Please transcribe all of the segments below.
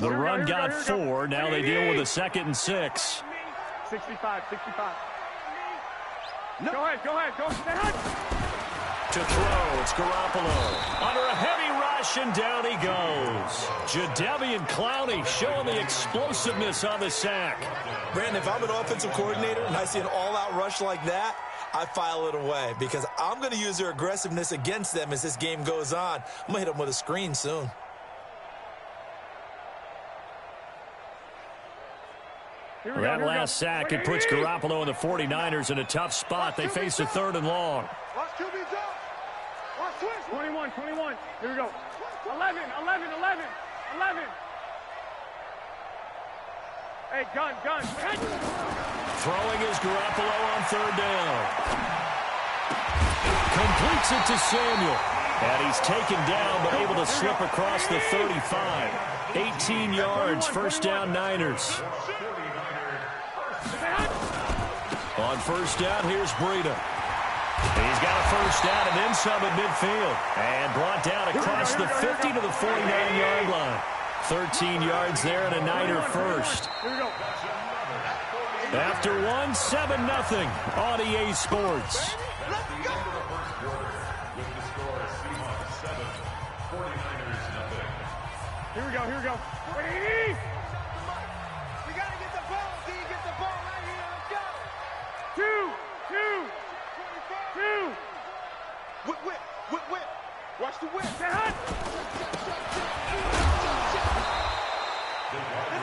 The run got 4. Now they deal with a 2nd and 6. 65. No. Go ahead. Go. To throw, it's Garoppolo. Under a heavy rush, and down he goes. Jadeveon Clowney showing the explosiveness on the sack. Brandon, if I'm an offensive coordinator and I see an all-out rush like that, I file it away because I'm going to use their aggressiveness against them as this game goes on. I'm going to hit them with a screen soon. That last sack, it puts Garoppolo and the 49ers in a tough spot. They face a 3rd and long. Watch QB's up. Watch twist. 21. Here we go. 11. Hey, gun. Throwing is Garoppolo on 3rd down. Completes it to Samuel. And he's taken down, but able to slip across the 35. 18 yards, 1st down Niners. On 1st down, here's Breida. He's got a 1st down and then some at midfield. And brought down across the 50 to the 49-yard line. 13 yards there and a Niner first. After 1, 7-0 on EA Sports. Here we go. Ready? We got to get the ball, D. Get the ball right here. Let's go. 2. Whip. Watch the whip.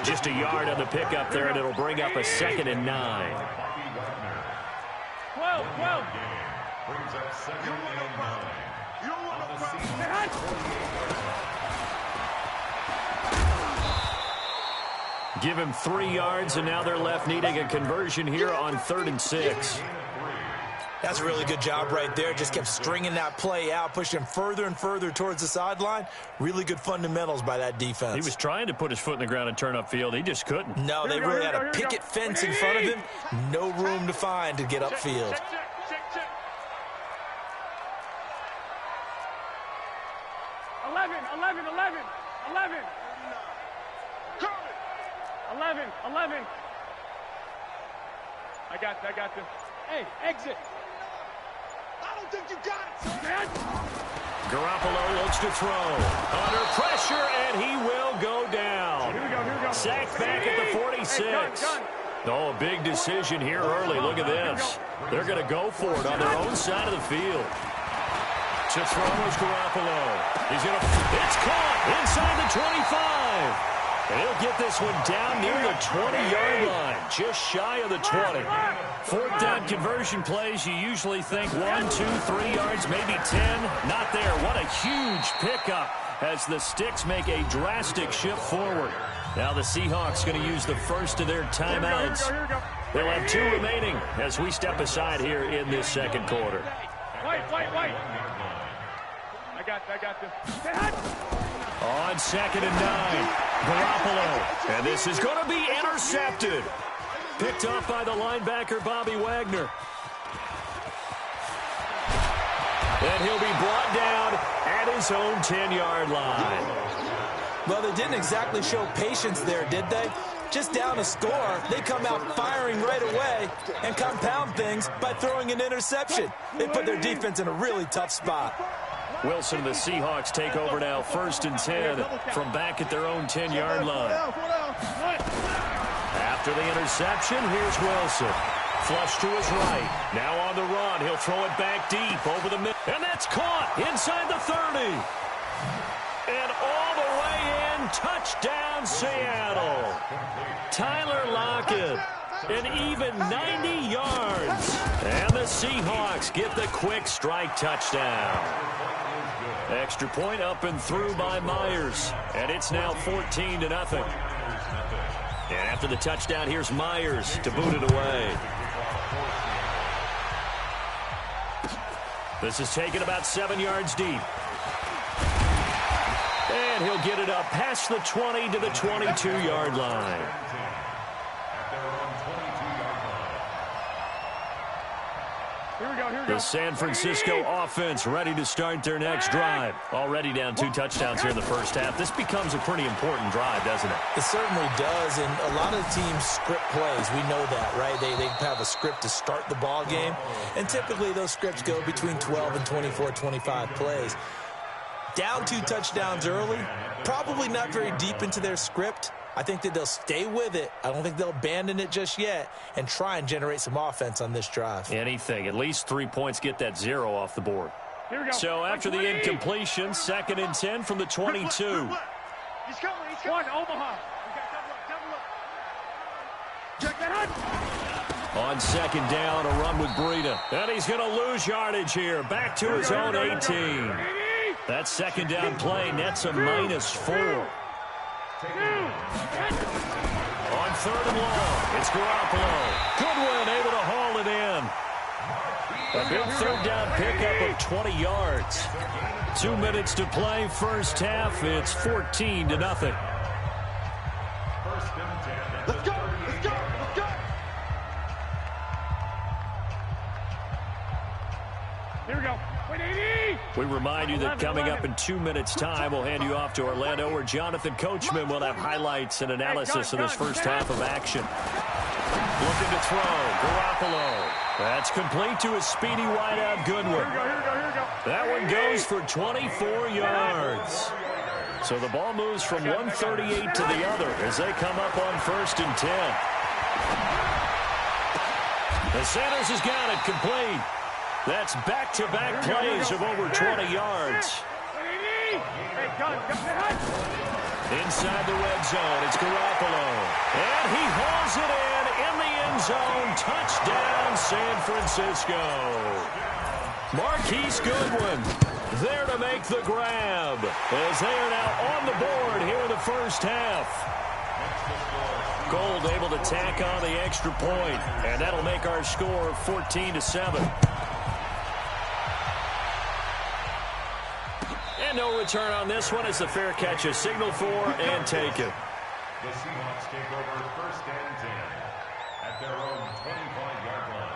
Just a yard on the pickup there, and it'll bring up a 2nd and 9. 12. Brings up 2nd and 9. You don't want no problem. Give him 3 yards, and now they're left needing a conversion here on 3rd and 6. That's a really good job right there. Just kept stringing that play out, pushing him further and further towards the sideline. Really good fundamentals by that defense. He was trying to put his foot in the ground and turn upfield. He just couldn't. No, they really had a picket fence in front of him. No room to find to get upfield. Check. 11. I got this. Hey, exit. I don't think you got it, man. Garoppolo looks to throw. Under pressure, and he will go down. Here we go. Sacked back at the 46. Hey, gun. A big decision here early. Look at this. They're going to go for it on their own side of the field. To throw is Garoppolo. It's caught inside the 25. And he'll get this one down near the 20-yard line, just shy of the 20. 4th down conversion plays, you usually think 1, 2, 3 yards, maybe 10. Not there. What a huge pickup as the Sticks make a drastic shift forward. Now the Seahawks going to use the first of their timeouts. They'll have 2 remaining as we step aside here in this 2nd quarter. White. I got this. On 2nd and 9, Garoppolo. And this is going to be intercepted. Picked up by the linebacker, Bobby Wagner. And he'll be brought down at his own 10-yard line. Well, they didn't exactly show patience there, did they? Just down a score, they come out firing right away and compound things by throwing an interception. They put their defense in a really tough spot. Wilson and the Seahawks take over now, 1st and 10 from back at their own 10-yard line. After the interception, here's Wilson. Flush to his right. Now on the run. He'll throw it back deep over the middle. And that's caught inside the 30. And all the way in, touchdown Seattle. Tyler Lockett. An even 90 yards. And the Seahawks get the quick strike touchdown. Extra point up and through by Myers. And it's now 14-0. And after the touchdown, here's Myers to boot it away. This is taken about 7 yards deep. And he'll get it up past the 20 to the 22-yard line. Here we go. The San Francisco offense ready to start their next drive. Already down 2 touchdowns here in the first half. This becomes a pretty important drive, doesn't it? It certainly does, and a lot of teams script plays. We know that, right? They have a script to start the ball game, and typically those scripts go between 12 and 24, 25 plays. Down 2 touchdowns early, probably not very deep into their script. I think that they'll stay with it. I don't think they'll abandon it just yet and try and generate some offense on this drive. Anything. At least 3 points, get that 0 off the board. Here we go. So after the incompletion, 2nd and 10 from the 22. He's coming. One, Omaha. We got double up. Check that out. On 2nd down, a run with Breida. And he's going to lose yardage here. Back to his own 18. That 2nd down play nets a -4. On 3rd and long, it's Garoppolo. Goodwin able to haul it in. A big 3rd down pickup of 20 yards. 2 minutes to play, first half. It's 14-0. First and 10. Let's go. Let's go. Let's go. Here we go. We remind you that coming up in 2 minutes' time, we'll hand you off to Orlando, where Jonathan Coachman will have highlights and analysis of this first half of action. Looking to throw, Garoppolo. That's complete to a speedy wideout, Goodwin. Here we go. That one goes for 24 yards. So the ball moves from 138 to the other as they come up on 1st and 10. The Sanders has got it complete. That's back-to-back plays of over 20 yards. Inside the red zone, it's Garoppolo. And he hauls it in the end zone. Touchdown, San Francisco. Marquise Goodwin there to make the grab as they are now on the board here in the first half. Gold able to tack on the extra point, and that'll make our score 14-7. And no return on this one as the fair catch is signaled for and taken. The Seahawks take over 1st and 10 at their own 25-yard line.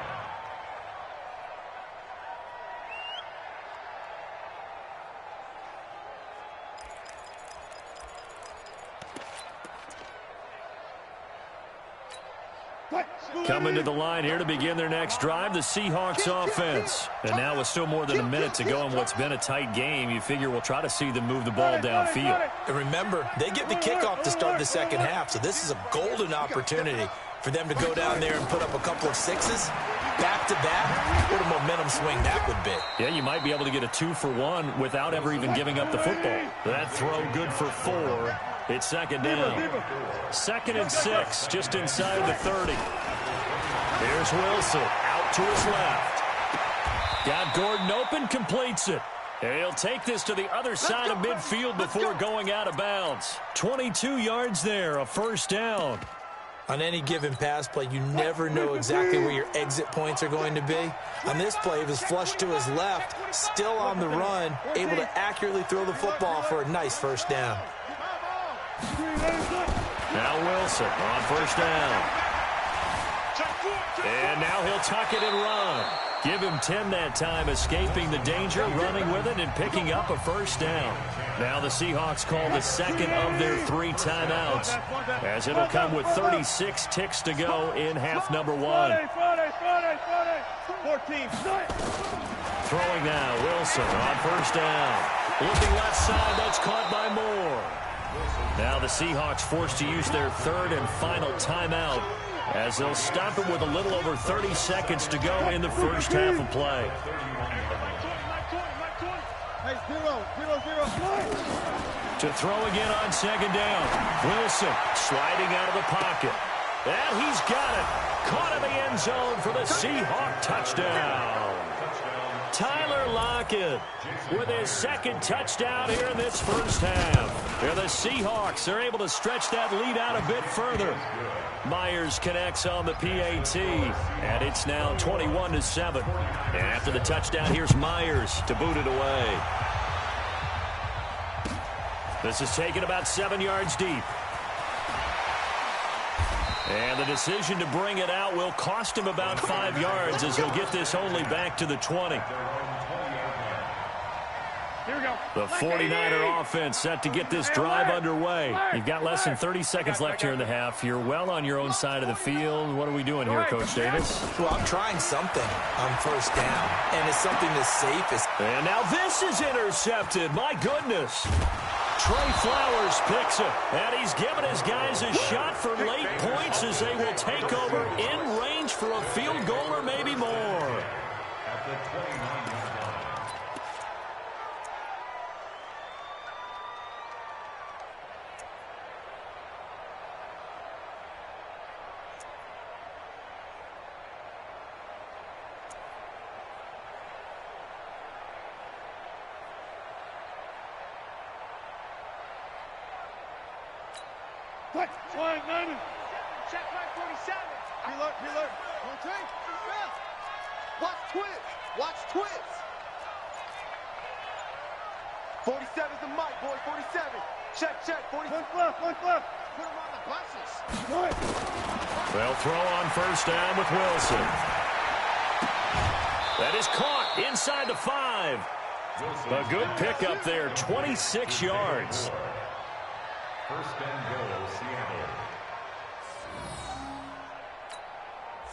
Coming to the line here to begin their next drive, the Seahawks offense. And now with still more than a minute to go in what's been a tight game, you figure we'll try to see them move the ball downfield. And remember, they get the kickoff to start the second half, so this is a golden opportunity for them to go down there and put up a couple of sixes back-to-back. What a momentum swing that would be. Yeah, you might be able to get a 2-for-1 without ever even giving up the football. That throw good for 4. It's 2nd down. 2nd and 6, just inside the 30. Here's Wilson, out to his left. Got Gordon open, completes it. And he'll take this to the other side of midfield before going out of bounds. 22 yards there, a 1st down. On any given pass play, you never know exactly where your exit points are going to be. On this play, it was flushed to his left, still on the run, able to accurately throw the football for a nice 1st down. Now Wilson on 1st down. And now he'll tuck it and run. Give him 10 that time, escaping the danger, running with it, and picking up a 1st down. Now the Seahawks call the 2nd of their 3 timeouts, as it'll come with 36 ticks to go in half number 1. Throwing now, Wilson on 1st down. Looking left side, that's caught by Moore. Now the Seahawks forced to use their 3rd and final timeout, as they'll stop it with a little over 30 seconds to go in the first half of play. To throw again on 2nd down. Wilson sliding out of the pocket. And he's got it. Caught in the end zone for the Seahawk touchdown. Tyler Lockett with his 2nd touchdown here in this first half. And the Seahawks are able to stretch that lead out a bit further. Myers connects on the PAT, and it's now 21-7. And after the touchdown, here's Myers to boot it away. This is taken about 7 yards deep. And the decision to bring it out will cost him about 5 yards as he'll get this only back to the 20. Here we go. The 49er offense set to get this drive underway. You've got less than 30 seconds left here in the half. You're well on your own side of the field. What are we doing here, Coach Davis? Well, I'm trying something on first down, and it's something as safe as... And now this is intercepted. My goodness. Trey Flowers picks it, and he's giving his guys a shot for late points as they will take over in range for a field goal or maybe more. At the 29-yard line. What? Flying 90. Check back 47. Reload. One take. Watch twist. Watch twist. 47's the mic, boy. 47. Check. 40. One left. Put him on the buses. They'll throw on first down with Wilson. That is caught inside the 5. A good pickup there, 26 yards. First and goal,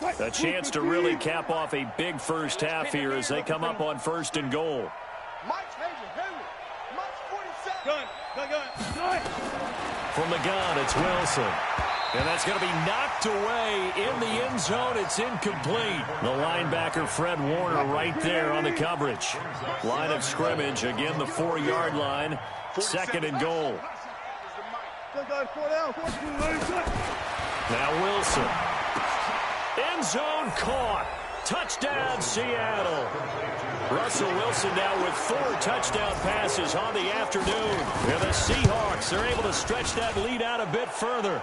Seattle. A chance to really cap off a big first half here as they come up on first and goal. Mike's Henry. Mike's 47. Gun. From the gun, it's Wilson. And that's going to be knocked away in the end zone. It's incomplete. The linebacker, Fred Warner, right there on the coverage. Line of scrimmage, again, the 4-yard line. Second and goal. Now Wilson. End zone caught. Touchdown, Seattle. Russell Wilson now with 4 touchdown passes on the afternoon. And the Seahawks are able to stretch that lead out a bit further.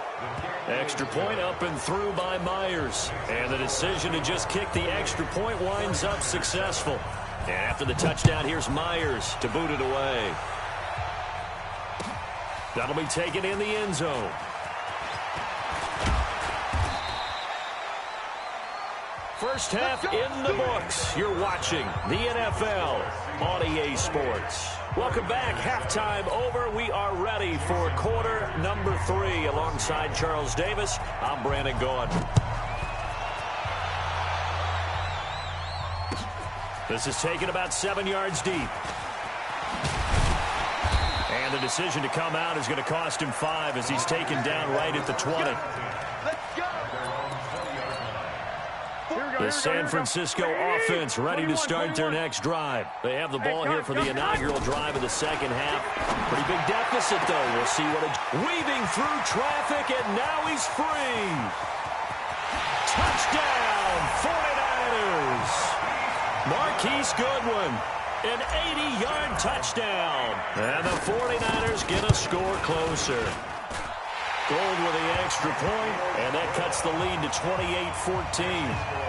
Extra point up and through by Myers. And the decision to just kick the extra point winds up successful. And after the touchdown, here's Myers to boot it away. That'll be taken in the end zone. First half in the books. You're watching the NFL on EA Sports. Welcome back. Halftime over. We are ready for quarter number 3. Alongside Charles Davis, I'm Brandon Gordon. This is taken about 7 yards deep. And the decision to come out is going to cost him 5 as he's taken down right at the 20. The San Francisco offense ready to start their next drive. They have the ball here for the inaugural drive of the second half. Pretty big deficit, though. We'll see what it's weaving through traffic, and now he's free. Touchdown, 49ers. Marquise Goodwin, an 80-yard touchdown. And the 49ers get a score closer. Gold with the extra point, and that cuts the lead to 28-14.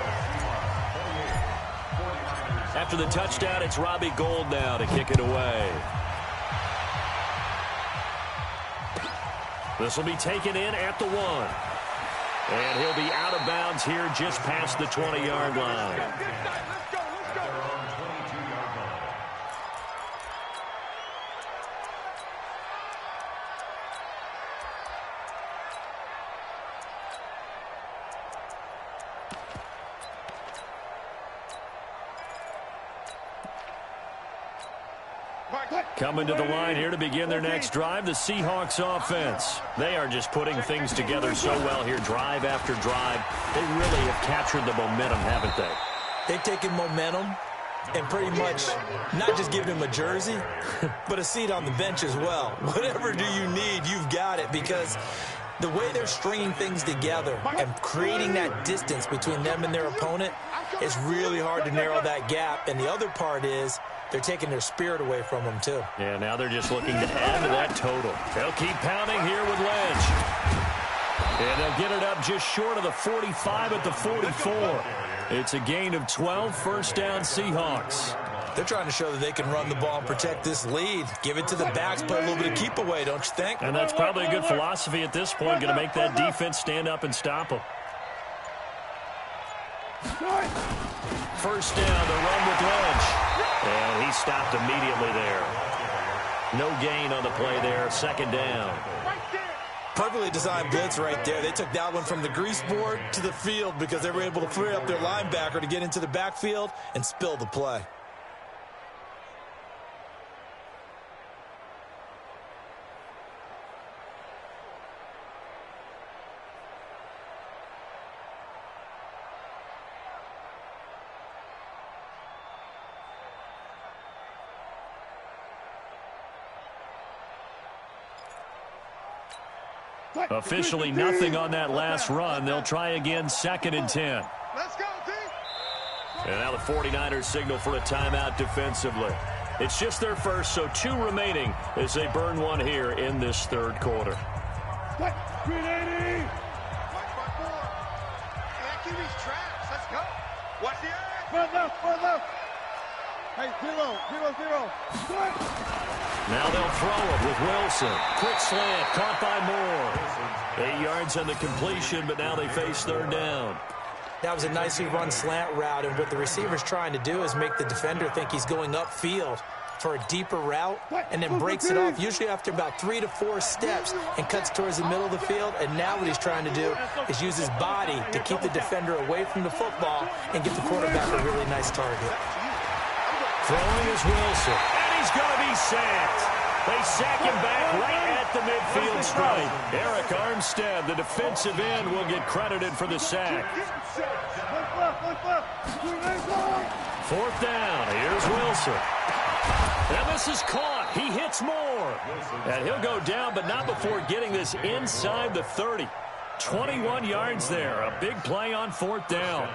After the touchdown, it's Robbie Gould now to kick it away. This will be taken in at the 1. And he'll be out of bounds here just past the 20-yard line. Coming to the line here to begin their next drive, the Seahawks offense. They are just putting things together so well here, drive after drive. They really have captured the momentum, haven't they? They've taken momentum and pretty much not just given him a jersey, but a seat on the bench as well. Whatever do you need, you've got it, because the way they're stringing things together and creating that distance between them and their opponent is really hard to narrow that gap. And the other part is they're taking their spirit away from them, too. Yeah, now they're just looking to add to that total. They'll keep pounding here with Lynch. And they'll get it up just short of the 45 at the 44. It's a gain of 12, first down Seahawks. They're trying to show that they can run the ball and protect this lead. Give it to the backs, play a little bit of keep away, don't you think? And that's probably a good philosophy at this point, going to make that defense stand up and stop them. First down, the run with Lynch. And he stopped immediately there. No gain on the play there, second down. Perfectly designed blitz right there. They took that one from the grease board to the field because they were able to free up their linebacker to get into the backfield and spill the play. Officially nothing on that last run. They'll try again, 2nd and 10. Let's go, team. And now the 49ers signal for a timeout defensively. It's just their first, so 2 remaining as they burn one here in this third quarter. 380. Watch my 4. Can't keep these traps. Let's go. Watch the eye. Front left. Hey, 0. Now they'll throw it with Wilson. Quick slant, caught by Moore. 8 yards on the completion, but now they face third down. That was a nicely run slant route, and what the receiver's trying to do is make the defender think he's going upfield for a deeper route, and then breaks it off, usually after about 3 to 4 steps, and cuts towards the middle of the field. And now what he's trying to do is use his body to keep the defender away from the football and get the quarterback a really nice target. Throwing is Wilson, and he's going to be sacked. They sack him back right at the midfield stripe. Eric Armstead, the defensive end, will get credited for the sack. 4th down. Here's Wilson. And this is caught. He hits Moore. And he'll go down, but not before getting this inside the 30. 21 yards there. A big play on 4th down.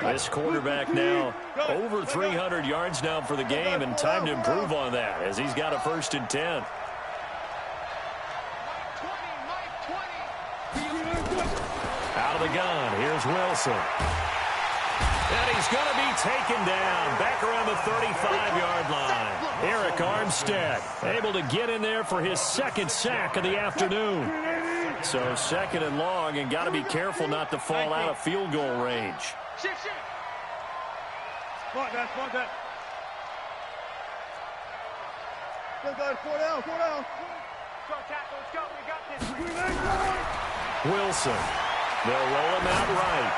This quarterback now over 300 yards now for the game, and time to improve on that as he's got a 1st and 10. Out of the gun, here's Wilson. And he's going to be taken down back around the 35-yard line. Eric Armstead able to get in there for his 2nd sack of the afternoon. So 2nd and long, and got to be careful not to fall out of field goal range. Shift. Spot that. Go, guys, 4 down. Go, tackle, let's go. We got this. Wilson. They'll roll him out right.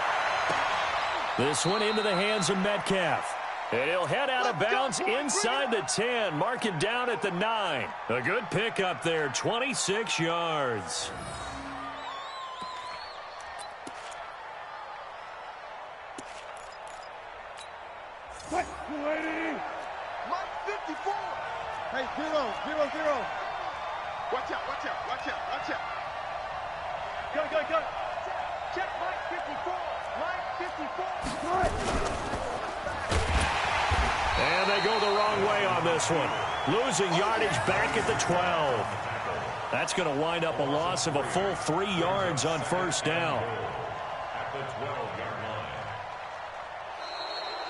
This one into the hands of Metcalf. And he'll head out of bounds inside the 10. Mark it down at the 9. A good pickup there, 26 yards. Mike 54. Hey, 0. Watch out. Go. Check Mike 54. And they go the wrong way on this one. Losing yardage back at the 12. That's going to wind up a loss of a full 3 yards on 1st down. At the 12-yard line.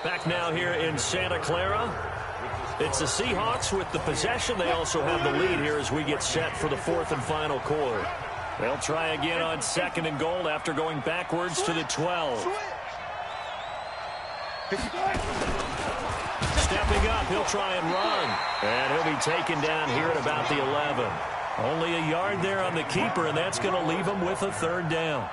Back now here in Santa Clara. It's the Seahawks with the possession. They also have the lead here as we get set for the 4th and final quarter. They'll try again on 2nd and goal after going backwards to the 12. Stepping up, he'll try and run. And he'll be taken down here at about the 11. Only a yard there on the keeper, and that's going to leave him with a 3rd down.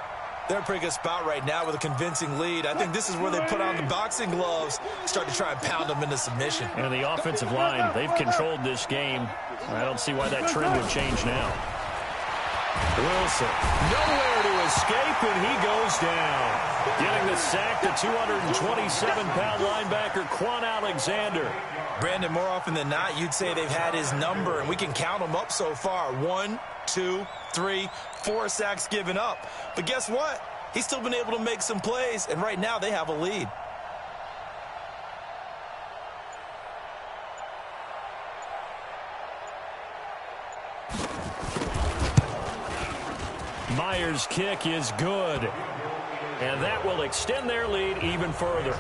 They're in a pretty good spot right now with a convincing lead. I think this is where they put on the boxing gloves, start to try and pound them into submission. And the offensive line, they've controlled this game. I don't see why that trend would change now. Wilson, nowhere to escape, and he goes down. Getting the sack to 227-pound linebacker Quan Alexander. Brandon, more often than not, you'd say they've had his number, and we can count them up so far. 1, 2, 3, 4 sacks given up. But guess what? He's still been able to make some plays, and right now they have a lead. Myers' kick is good. And that will extend their lead even further.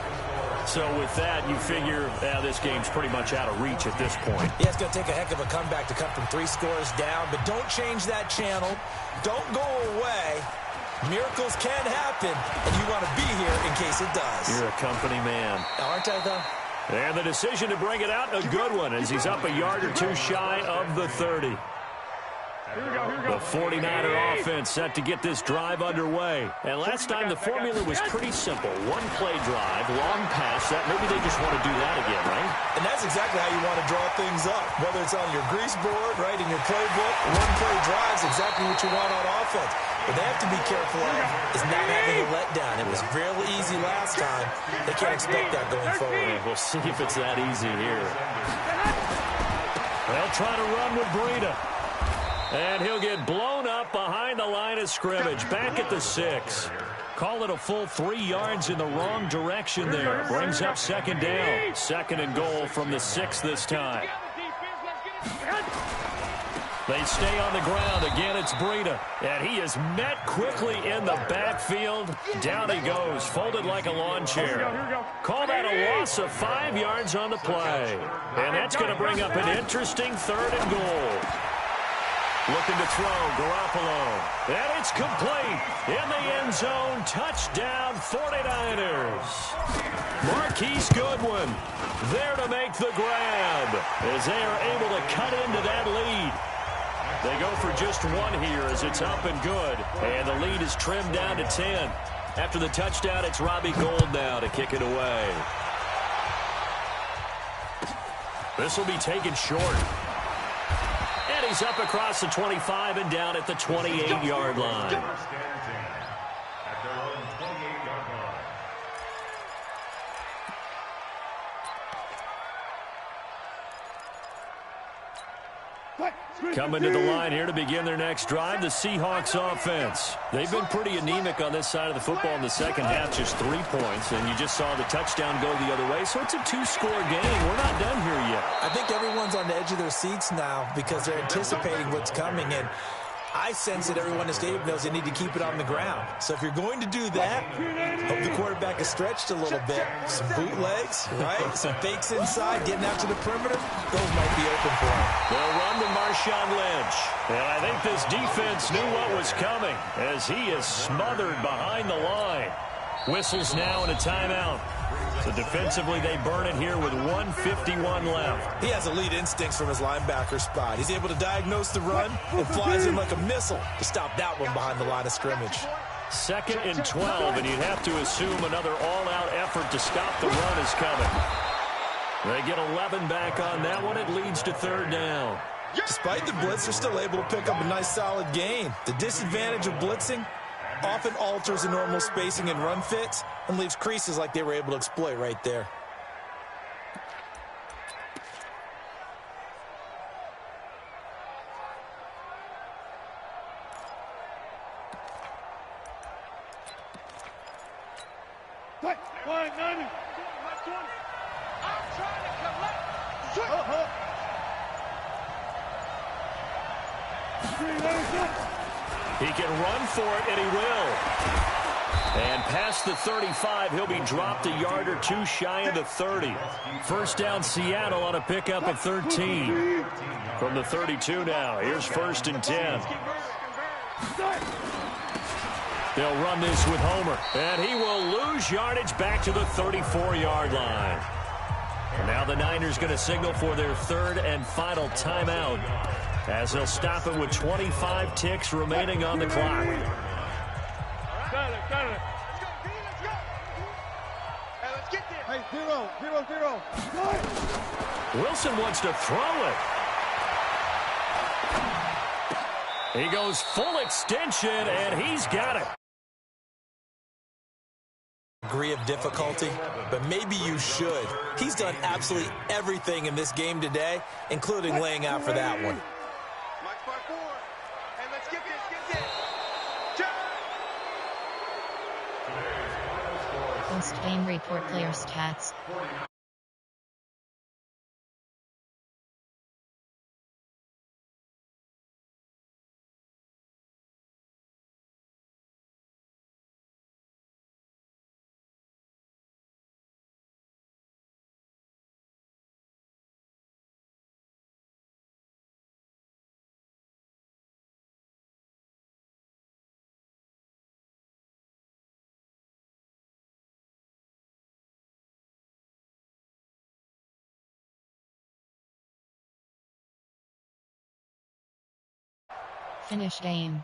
So with that, you figure this game's pretty much out of reach at this point. Yeah, it's going to take a heck of a comeback to come from 3 scores down, but don't change that channel. Don't go away. Miracles can happen, and you want to be here in case it does. You're a company man. Aren't I, though? And the decision to bring it out, a good one, as he's up a yard or two shy of the 30. The 49er offense set to get this drive underway. And last time the formula was pretty simple. One play drive, long pass. That maybe they just want to do that again, right? And that's exactly how you want to draw things up. Whether it's on your grease board, right, in your playbook, one play drive is exactly what you want on offense. What they have to be careful of is not having a letdown. It was fairly easy last time. They can't expect that going forward. Yeah, we'll see if it's that easy here. They'll try to run with Breida. And he'll get blown up behind the line of scrimmage. Back at the 6. Call it a full 3 yards in the wrong direction there. Brings up second down. Second and goal from the 6 this time. They stay on the ground. Again, it's Breida. And he is met quickly in the backfield. Down he goes, folded like a lawn chair. Call that a loss of 5 yards on the play. And that's going to bring up an interesting 3rd and goal. Looking to throw, Garoppolo. And it's complete. In the end zone, touchdown 49ers. Marquise Goodwin there to make the grab as they are able to cut into that lead. They go for just 1 here as it's up and good. And the lead is trimmed down to 10. After the touchdown, it's Robbie Gould now to kick it away. This will be taken short. And he's up across the 25 and down at the 28-yard line. First and 10 at their own 28-yard line. Coming to the line here to begin their next drive, the Seahawks offense. They've been pretty anemic on this side of the football in the second half, just 3 points, and you just saw the touchdown go the other way, so it's a 2-score game. We're not done here yet. I think everyone's on the edge of their seats now because they're anticipating what's coming, and I sense that everyone in the stadium knows they need to keep it on the ground. So if you're going to do that, hope the quarterback is stretched a little bit. Some bootlegs, right? Some fakes inside, getting out to the perimeter. Those might be open for him. They'll run to Marshawn Lynch. And I think this defense knew what was coming as he is smothered behind the line. Whistles now and a timeout. So defensively, they burn it here with 1:51 left. He has elite instincts from his linebacker spot. He's able to diagnose the run and flies in like a missile to stop that one behind the line of scrimmage. 2nd and 12, and you'd have to assume another all-out effort to stop the run is coming. They get 11 back on that one. It leads to 3rd down. Despite the blitz, they're still able to pick up a nice, solid gain. The disadvantage of blitzing often alters the normal spacing and run fits and leaves creases like they were able to exploit right there. He can run for it, and he will. And past the 35, he'll be dropped a yard or 2 shy of the 30. First down, Seattle on a pickup at 13. From the 32 now, here's 1st and 10. They'll run this with Homer, and he will lose yardage back to the 34-yard line. And now the Niners going to signal for their 3rd and final timeout, as they'll stop it with 25 ticks remaining on the clock. Hey, 0-0-0. Wilson wants to throw it. He goes full extension, and he's got it. Degree of difficulty, but maybe you should. He's done absolutely everything in this game today, including laying out for that one. Post-game report player stats. Finish game.